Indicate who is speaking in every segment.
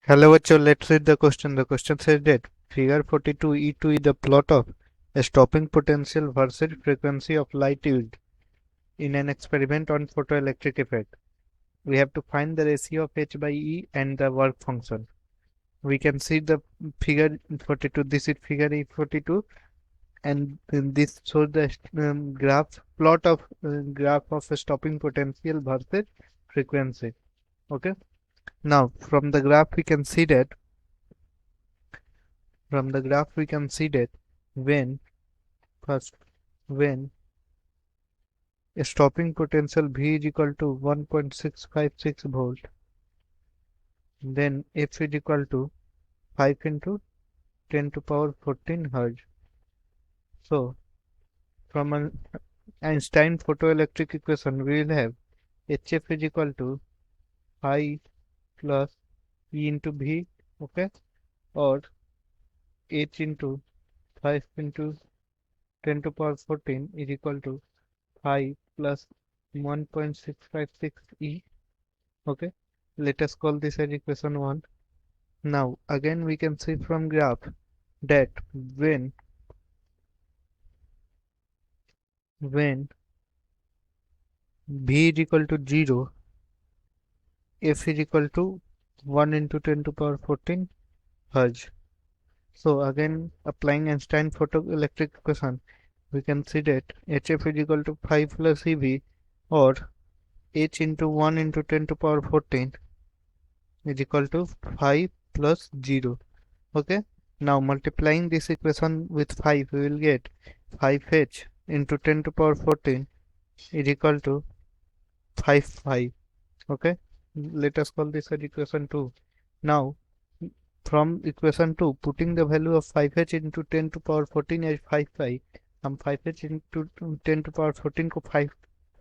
Speaker 1: Hello, bachcho. Let's read the question. The question says that figure 42 E2 is the plot of a stopping potential versus frequency of light used in an experiment on photoelectric effect. We have to find the ratio of H by E and the work function. We can see the figure 42. This is figure E42, and then this shows the graph of a stopping potential versus frequency. Okay. Now from the graph we can see that when first when a stopping potential V is equal to 1.656 volt, then F is equal to 5 into 10 to power 14 Hz. So from an Einstein photoelectric equation we will have HF is equal to 5 plus E into V, okay, or H into 5 into 10 to power 14 is equal to 5 plus 1.656 E. Okay, let us call this as equation 1. Now again we can see from graph that when V is equal to 0, F is equal to 1 into 10 to power 14 Hz. So again applying Einstein photoelectric equation, we can see that HF is equal to 5 plus EV, or H into 1 into 10 to power 14 is equal to 5 plus 0. Okay. Now multiplying this equation with 5, we will get 5h into 10 to power 14 is equal to 5. Okay. Let us call this as equation 2. Now from equation 2, putting the value of 5h into 10 to power 14 as 5, हम 5h into 10 to power 14 को 5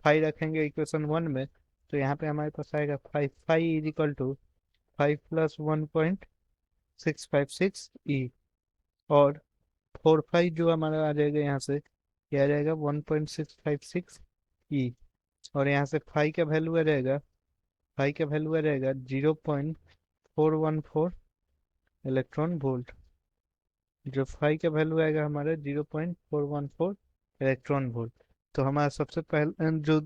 Speaker 1: रखेंगे equation 1 में, तो यहाँ पे हमारे पास आएगा 5 is equal to 5 plus 1.656 ई, और 4 जो हमारा आ जाएगा यहाँ से, ये आ जाएगा 1.656 ई, और यहाँ से फाई का वैल्यू आ जाएगा 0.414 इलेक्ट्रॉन वोल्ट। जो फाई का वैल्यू आएगा हमारा 0.414 इलेक्ट्रॉन वोल्ट। तो हमारा सबसे पहले जो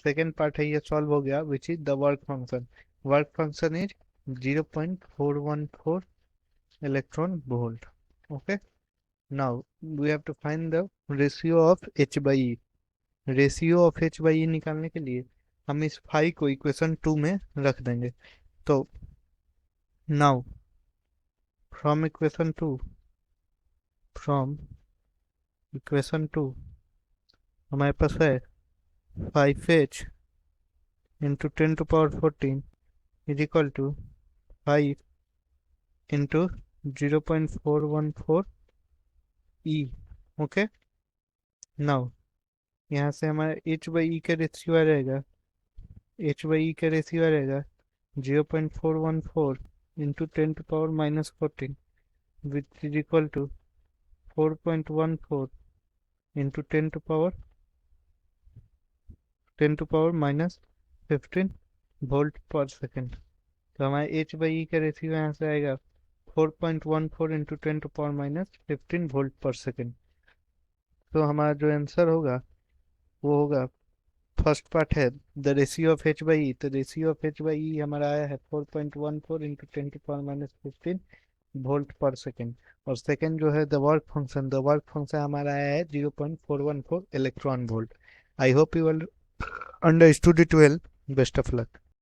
Speaker 1: सेकेंड पार्ट है ये सॉल्व हो गया, which is the work function is 0.414 electron volt. Okay, now we have to find the ratio of h by e. Ratio of h by e निकालने के लिए हम इस फाई को इक्वेशन 2 में रख देंगे। तो नाउ फ्रॉम इक्वेशन 2 हमारे पास है 5h into 10 to power 14 is equal to 5 into 0.414 e. Okay, now यहाँ से हमारा h by e का रेशियो आ जाएगा 0.414 into 10 to power minus 14, which is equal to 4.14 into 10 to power minus 15 volt per second. तो हमारे h by e का ratio यहाँ से आएगा 4.14 into 10 to power minus 15 volt per second. तो हमारा जो आंसर होगा वो होगा, फर्स्ट पार्ट है the ratio of h by e, तो ratio of h by e हमारा आया है 4.14 into 10 to power minus 15 volt per second, और सेकेंड जो है द वर्क फंक्शन हमारा आया है 0.414 electron volt. I hope you will understood it well. Best of luck.